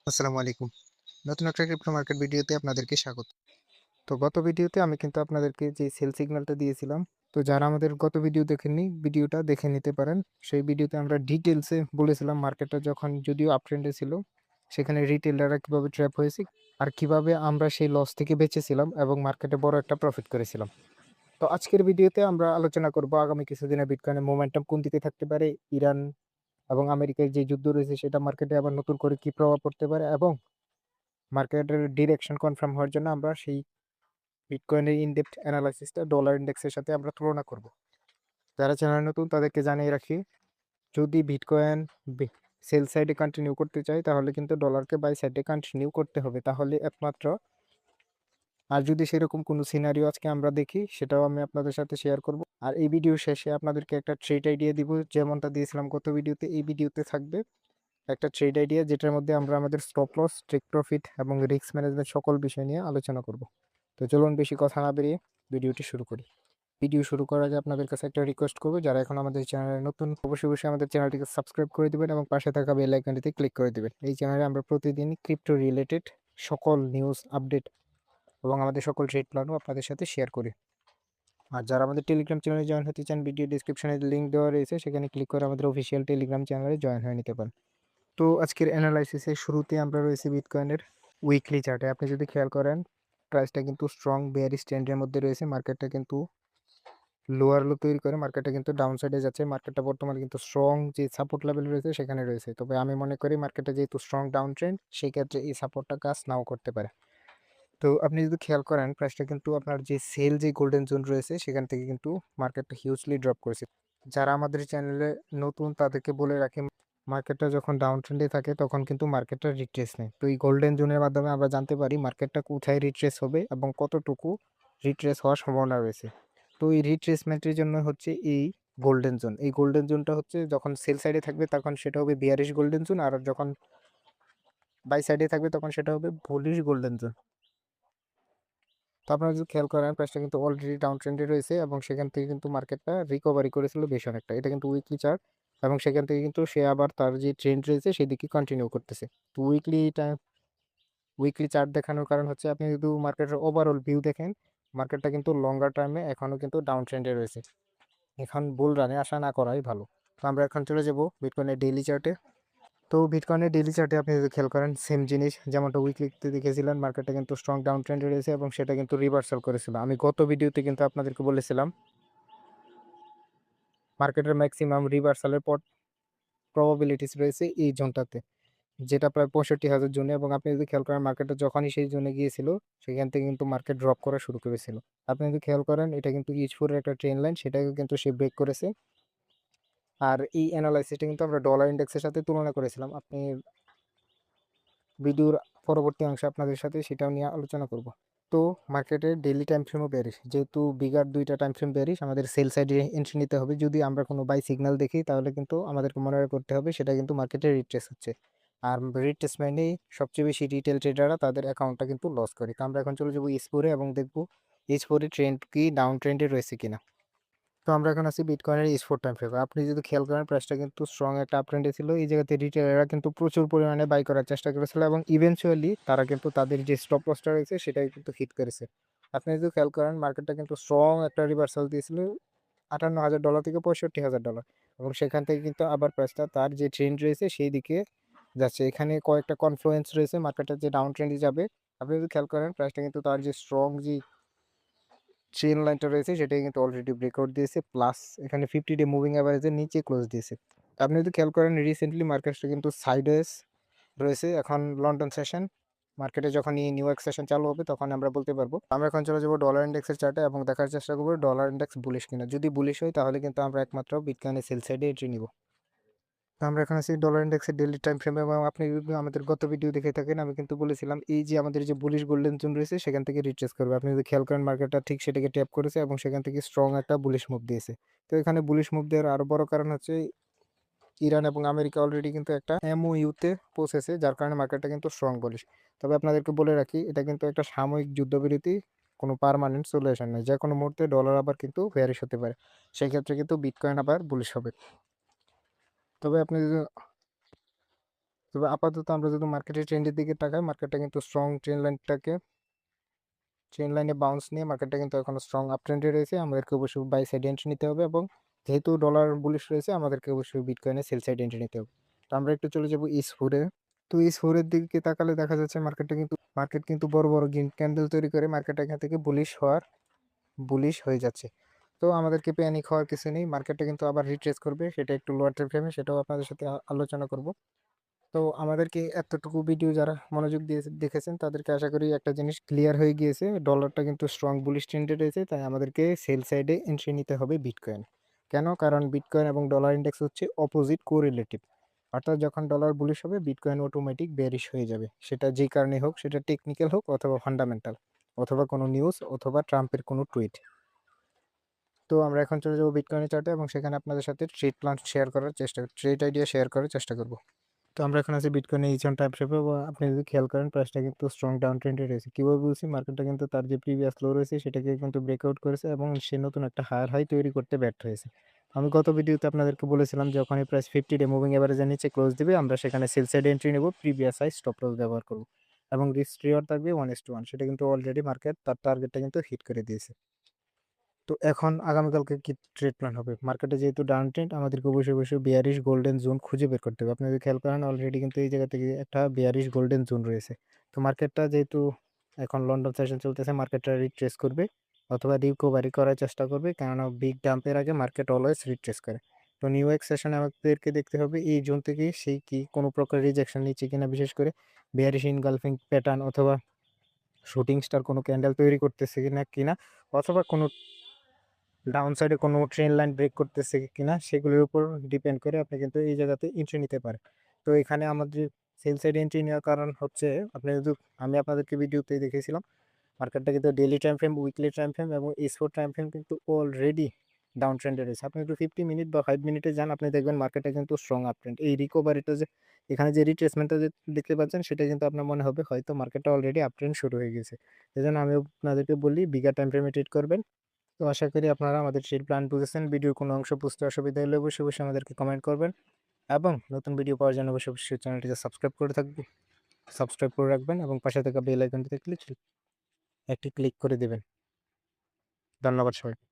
আসসালামু আলাইকুম। নতুন একটা ক্রিপ্টো মার্কেট ভিডিওতে আপনাদেরকে স্বাগত। তো গত ভিডিওতে আমি কিন্তু আপনাদেরকে যে সেল সিগন্যালটা দিয়েছিলাম, তো যারা আমাদের গত ভিডিও দেখেননি, ভিডিওটা দেখে নিতে পারেন। সেই ভিডিওতে আমরা ডিটেইলসে বলেছিলাম মার্কেটটা যখন যদিও আপ ট্রেন্ডে ছিল, সেখানে রিটেইলাররা কিভাবে ট্র্যাপ হয়েছে আর কিভাবে আমরা সেই লস থেকে বেঁচেছিলাম এবং মার্কেটে বড় একটা প্রফিট করেছিলাম। তো আজকের ভিডিওতে আমরা আলোচনা করব আগামী কিছুদিনের বিটকয়েনের মোমেন্টাম কোন দিকে থাকতে পারে, ইরান এবং আমেরিকার যে যুদ্ধ রয়েছে সেটা মার্কেটে আবার নতুন করে কি প্রভাব পড়তে পারে এবং মার্কেটের ডিরেকশন কনফার্ম হওয়ার জন্য আমরা সেই বিটকয়েনের ইনডেপথ অ্যানালাইসিসটা ডলার ইন্ডেক্সের সাথে আমরা তুলনা করব। যারা চ্যানেল নতুন তাদেরকে জানিয়ে রাখি, যদি বিটকয়েন সেল সাইডে কন্টিনিউ করতে চাই তাহলে কিন্তু ডলারকে বাই সাইডে কন্টিনিউ করতে হবে, তাহলে একমাত্র। আর যদি সেরকম কোনো সিনারিও আজকে আমরা দেখি সেটাও আমি আপনাদের সাথে শেয়ার করব। আর এই ভিডিও শেষে আপনাদেরকে একটা ট্রেড আইডিয়া দিব, যেমনটা দিয়েছিলাম গত ভিডিওতে। এই ভিডিওতে থাকবে একটা ট্রেড আইডিয়া যেটার মধ্যে আমরা আমাদের স্টপ লস, টেক প্রফিট এবং রিস্ক ম্যানেজমেন্ট সকল বিষয় নিয়ে আলোচনা করব। তো চলুন বেশি কথা না বেরিয়ে ভিডিওটি শুরু করি। ভিডিও শুরু করার আগে আপনাদের কাছে একটা রিকোয়েস্ট করবো, যারা এখন আমাদের চ্যানেলে নতুন অবশ্যই আমাদের চ্যানেলটিকে সাবস্ক্রাইব করে দিবেন এবং পাশে থাকা বেল আইকনটিতে ক্লিক করে দিবেন। এই চ্যানেলে আমরা প্রতিদিন ক্রিপ্টো রিলেটেড সকল নিউজ আপডেট এবং আমাদের সকল ট্রেড প্ল্যানও আপনাদের সাথে শেয়ার করি। আর যারা আমাদের টেলিগ্রাম চ্যানেলে জয়েন হতে চান, ভিডিও ডিসক্রিপশনে লিঙ্ক দেওয়া রয়েছে, সেখানে ক্লিক করে আমাদের অফিসিয়াল টেলিগ্রাম চ্যানেলে জয়েন হয়ে নিতে পারেন। তো আজকের অ্যানালাইসিসের শুরুতে আমরা রয়েছি বিটকয়েনের উইকলি চার্টে। আপনি যদি খেয়াল করেন, প্রাইসটা কিন্তু স্ট্রং বেয়ারিশ ট্রেন্ডের মধ্যে রয়েছে। মার্কেটটা কিন্তু লোয়ার লো তৈরি করে মার্কেটটা কিন্তু ডাউন সাইডে যাচ্ছে। মার্কেটটা বর্তমানে কিন্তু স্ট্রং যে সাপোর্ট লেভেল রয়েছে সেখানে রয়েছে, তবে আমি মনে করি মার্কেটটা যেহেতু স্ট্রং ডাউন ট্রেন্ড, সেই ক্ষেত্রে এই সাপোর্টটা কাজ নাও করতে পারে। তো আপনি যদি খেয়াল করেন, প্রাইসটা কিন্তু আপনার যে সেল যে গোল্ডেন জোন রয়েছে সেখান থেকে কিন্তু মার্কেটটা হিউজলি ড্রপ করেছে। যারা আমাদের চ্যানেলে নতুন তাদেরকে বলে রাখি, মার্কেটটা যখন ডাউন ট্রেন্ডে থাকে তখন কিন্তু মার্কেটটা রিট্রেস নেয়। তো এই গোল্ডেন জোনের মাধ্যমে আমরা জানতে পারি মার্কেটটা কোথায় রিট্রেস হবে এবং কতটুকু রিট্রেস হওয়ার সম্ভাবনা রয়েছে। তো এই রিট্রেসমেন্টের জন্য হচ্ছে এই গোল্ডেন জোন। এই গোল্ডেন জোনটা হচ্ছে যখন সেল সাইডে থাকবে তখন সেটা হবে বিয়ারিশ গোল্ডেন জোন, আর যখন বাই সাইডে থাকবে তখন সেটা হবে বুলিশ গোল্ডেন জোন। তো আপনারা যদি খেয়াল করেন, প্রাইসটা কিন্তু অলরেডি ডাউন ট্রেন্ডে রয়েছে এবং সেখান থেকে কিন্তু মার্কেটটা রিকভারি করেছিল বেশ অনেকটা। এটা কিন্তু উইকলি চার্ট এবং সেখান থেকে কিন্তু সে আবার তার যে ট্রেন্ড রয়েছে সেদিকে কন্টিনিউ করতেছে। তো উইকলি চার্ট দেখানোর কারণ হচ্ছে আপনি যদি মার্কেটের ওভারঅল ভিউ দেখেন, মার্কেটটা কিন্তু লঙ্গার টার্মে এখনও কিন্তু ডাউন ট্রেন্ডে রয়েছে। এখন বুল রানে আশা না করাই ভালো। তো আমরা এখন চলে যাব বিটকয়েনের ডেইলি চার্টে। তো বিটকয়েনের ডেইলি চার্টে আপনি যদি খেয়াল করেন, সেম জিনিস যেমনটা উইকলিতে দেখেছিলেন, মার্কেটটা কিন্তু স্ট্রং ডাউন ট্রেন্ডে রয়েছে এবং সেটা কিন্তু রিভার্সাল করেছিল। আমি গত ভিডিওতে কিন্তু আপনাদেরকে বলেছিলাম মার্কেটের ম্যাক্সিমাম রিভার্সালের প্রবাবিলিটিস রয়েছে এই জোনটাতে, যেটা প্রায় 65,000 জোনে। এবং আপনি যদি খেয়াল করেন, মার্কেটটা যখনই সেই জোনে গিয়েছিল সেখান থেকে কিন্তু মার্কেট ড্রপ করা শুরু করেছিল। আপনি যদি খেয়াল করেন, এটা কিন্তু ইচ4 একটা ট্রেন লাইন, সেটাকে কিন্তু সে ব্রেক করেছে। আর এই অ্যানালাইসিসটা কিন্তু আমরা ডলার ইন্ডেক্সের সাথে তুলনা করেছিলাম। আপনি ভিডিওর পরবর্তী অংশে আপনাদের সাথে সেটাও নিয়ে আলোচনা করব। তো মার্কেটের ডেইলি টাইম ফ্রেমও বেয়ারিশ, যেহেতু বিগার দুইটা টাইম ফ্রেম বেয়ারিশ, আমাদের সেল সাইডে এন্ট্রি নিতে হবে। যদি আমরা কোনো বাই সিগন্যাল দেখি তাহলে কিন্তু আমাদেরকে মনে করতে হবে সেটা কিন্তু মার্কেটে রিট্রেস হচ্ছে। আর রিট্রেসমেন্টেই সবচেয়ে বেশি রিটেল ট্রেডাররা তাদের অ্যাকাউন্টটা কিন্তু লস করে। তো আমরা এখন চলে যাবো ইচ4 এবং দেখবো ইচ4 ট্রেন্ড কি ডাউন ট্রেন্ডে রয়েছে কিনা। তো আমরা এখন আছি বিটকয়েনের ইচ4 টাইম ফ্রেমে। আপনি যদি খেয়াল করেন, প্রাইসটা কিন্তু স্ট্রং একটা আপ ট্রেন্ডে ছিল। এই জায়গাতে রিটেলাররা কিন্তু প্রচুর পরিমাণে বাই করার চেষ্টা করেছিল এবং ইভেনচুয়ালি তারা কিন্তু তাদের যে স্টপ লসটা রয়েছে সেটাই কিন্তু হিট করেছে। আপনি যদি খেয়াল করেন, মার্কেটটা কিন্তু স্ট্রং একটা রিভার্সাল দিয়েছিল $58,000 থেকে $65,000, এবং সেখান থেকে কিন্তু আবার প্রাইসটা তার যে ট্রেন্ড রয়েছে সেই দিকে যাচ্ছে। এখানে কয়েকটা কনফ্লুয়েন্স রয়েছে মার্কেটের যে ডাউন ট্রেন্ডে যাবে। আপনি যদি খেয়াল করেন, প্রাইসটা কিন্তু তার যে স্ট্রং যে ট্রেন লাইনটা রয়েছে সেটাই কিন্তু অলরেডি ব্রেকআউট দিয়েছে, প্লাস এখানে 50 ডে মুভিং অ্যাভারেজের নিচে ক্লোজ দিয়েছে। আপনি যদি খেয়াল করেন, রিসেন্টলি মার্কেটটা কিন্তু সাইডওয়েজ রয়েছে। এখন লন্ডন সেশন, মার্কেটে যখন এই নিউ ইয়র্ক সেশন চালু হবে তখন আমরা বলতে পারবো। আমরা এখন চলে যাবো ডলার ইন্ডেক্সের চার্টে এবং দেখার চেষ্টা করবো ডলার ইন্ডেক্স বুলিশ কিনা। যদি বুলিশ হয় তাহলে কিন্তু আমরা একমাত্র বিটকয়েনের সেল সাইডে এন্ট্রি নিব। তো আমরা এখন আছি ডলার ইন্ডেক্সের ডেইলি টাইম ফ্রেমে এবং আপনি যদি আমাদের গত ভিডিও দেখে থাকেন, আমি কিন্তু বলেছিলাম এই যে আমাদের যে বুলিশ গোল্ডেন জোন রয়েছে সেখান থেকে রিট্রেস করবে। আপনি যদি খেয়াল করেন, মার্কেটটা ঠিক সেটাকে ট্যাপ করেছে এবং সেখান থেকে স্ট্রং একটা বুলিশ মুভ দিয়েছে। তো এখানে বুলিশ মুভ দেওয়ার আরো বড় কারণ হচ্ছে ইরান এবং আমেরিকা অলরেডি কিন্তু একটা এমওইউতে পৌঁছেছে, যার কারণে মার্কেটটা কিন্তু স্ট্রং বুলিশ। তবে আপনাদেরকে বলে রাখি, এটা কিন্তু একটা সাময়িক যুদ্ধবিরতি, কোনো পার্মানেন্ট সলিউশন নেই। যে কোনো মুহূর্তে ডলার আবার কিন্তু বেয়ারিশ হতে পারে, সেই ক্ষেত্রে কিন্তু বিটকয়েন আবার বুলিশ হবে। তবে আপনি যদি তবে আপাতত আমরা যদি মার্কেটের ট্রেন্ডের দিকে তাকাই, মার্কেটটা কিন্তু স্ট্রং ট্রেন লাইনে বাউন্স নিয়ে মার্কেটটা কিন্তু এখনো স্ট্রং আপ ট্রেন্ডে রয়েছে। আমাদেরকে অবশ্যই বাই সাইড এন্ট্রি নিতে হবে, এবং যেহেতু ডলার বুলিশ রয়েছে আমাদেরকে অবশ্যই বিটকয়েনে সেল সাইড এন্ট্রি নিতে হবে। তো আমরা একটু চলে যাবো ইস 4-এ। তো ইস 4-এর দিকে তাকালে দেখা যাচ্ছে মার্কেট কিন্তু বড় বড় গ্রিন ক্যান্ডেল তৈরি করে মার্কেট এখান থেকে বুলিশ হয়ে যাচ্ছে। তো আমাদেরকে প্যানিক হওয়ার কিছু নেই, মার্কেটটা কিন্তু আবার রিট্রেস করবে, সেটা একটু লোয়ার টাইম ফ্রেমে, সেটাও আপনাদের সাথে আলোচনা করব। তো আমাদেরকে এতটুকু ভিডিও যারা মনোযোগ দিয়ে দেখেছেন তাদেরকে আশা করি একটা জিনিস ক্লিয়ার হয়ে গিয়েছে, ডলারটা কিন্তু স্ট্রং বুলিশ ট্রেন্ডে রয়েছে, তাই আমাদেরকে সেল সাইডে এন্ট্রি নিতে হবে বিটকয়েন। কেন? কারণ বিটকয়েন এবং ডলার ইন্ডেক্স হচ্ছে অপোজিট কোরিলেটিভ, অর্থাৎ যখন ডলার বুলিশ হবে বিটকয়েন অটোমেটিক বেয়ারিশ হয়ে যাবে, সেটা যেই কারণে হোক, সেটা টেকনিক্যাল হোক অথবা ফান্ডামেন্টাল, অথবা কোনো নিউজ, অথবা ট্রাম্পের কোনো টুইট। তো আমরা এখন চলে যাবো বিটকয়েনের চার্টে, এবং সেখানে আপনাদের সাথে ট্রেড আইডিয়া শেয়ার করার চেষ্টা করব। তো আমরা এখন আছি বিটকয়েনের এইচ অন টাইম ফ্রেমে, এবং আপনি যদি খেয়াল করেন প্রাইসটা কিন্তু স্ট্রং ডাউন ট্রেন্ডে রয়েছে। কীভাবে বলছি? মার্কেটটা কিন্তু তার যে প্রিভিয়াস লো রয়েছে সেটাকে কিন্তু ব্রেকআউট করেছে, এবং সে নতুন একটা হায়ার হাই তৈরি করতে ব্যর্থ হয়েছে। আমি গত ভিডিওতে আপনাদেরকে বলেছিলাম যখন এই প্রাইস 50 ডে মুভিং এভারেজের নিচে ক্লোজ দিবে আমরা সেখানে সেল সাইড এন্ট্রি নেব, প্রিভিয়াস হাই স্টপ লস ব্যবহার করব, এবং রিস্ক রিওয়ার্ড থাকবে 1:1। সেটা কিন্তু অলরেডি মার্কেট তার টার্গেটটা কিন্তু হিট করে দিয়েছে। তো এখন আগামীকালকে কি ট্রেড প্ল্যান হবে? মার্কেটে যেহেতু ডাউন ট্রেন্ড, আমাদেরকে অবশ্যই বিয়ারিশ গোল্ডেন জোন খুঁজে বের করতে হবে। আপনি যদি খেয়াল করেন অলরেডি কিন্তু এই জায়গা থেকে একটা বিয়ারিশ গোল্ডেন জোন রয়েছে। তো মার্কেটটা যেহেতু এখন লন্ডন সেশন চলতেছে, মার্কেটটা রিট্রেস করবে অথবা রিকভারি করার চেষ্টা করবে, কেননা বিগ ডাম্পের আগে মার্কেট অলওয়েজ রিট্রেস করে। তো নিউ এক্স সেশনে আমাদেরকে দেখতে হবে এই জোন থেকে সেই কি কোনো প্রকার রিজেকশন নিচ্ছে কিনা, বিশেষ করে বিয়ারিশ ইনগালফিং প্যাটার্ন অথবা শুটিং স্টার কোনো ক্যান্ডেল তৈরি করতেছে কিনা অথবা কোনো ডাউন সাইডে কোনো ট্রেন লাইন ব্রেক করতেছে কিনা, সেগুলোর উপর ডিপেন্ড করে আপনি কিন্তু এই জায়গাতে এন্ট্রি নিতে পারেন। তো এখানে আমাদের সেল সাইড এন্ট্রি নেওয়ার কারণ হচ্ছে, আপনি যদি আমি আপনাদেরকে ভিডিওতেই দেখেছিলাম, মার্কেটটা কিন্তু daily time frame, weekly time frame এবং ইস 4 টাইম ফ্রেম কিন্তু অলরেডি ডাউন ট্রেন্ডে রয়েছে। আপনি একটু 50 মিনিট বা 5 মিনিটে যান, আপনি দেখবেন মার্কেটটা কিন্তু স্ট্রং আপ ট্রেন্ড। এই রিকভারিটা যে এখানে যে রিট্রেসমেন্টটা যে দেখতে পাচ্ছেন, সেটা কিন্তু আপনার মনে হবে হয়তো মার্কেটটা অলরেডি আপ ট্রেন্ড শুরু হয়ে গেছে। সেজন্য আমি আপনাদেরকে বলি বিগার টাইম ফ্রেমে ট্রেড করবেন। তো আশা করি আপনারা আমাদের সেই প্ল্যান বুঝেছেন। ভিডিওর কোনো অংশ বুঝতে অসুবিধা হলে অবশ্যই আমাদেরকে কমেন্ট করবেন, এবং নতুন ভিডিও পাওয়ার জন্য অবশ্যই চ্যানেলটিকে সাবস্ক্রাইব করে রাখবেন, এবং পাশে থাকা বেল আইকনটিতে একটি ক্লিক করে দেবেন। ধন্যবাদ সবাই।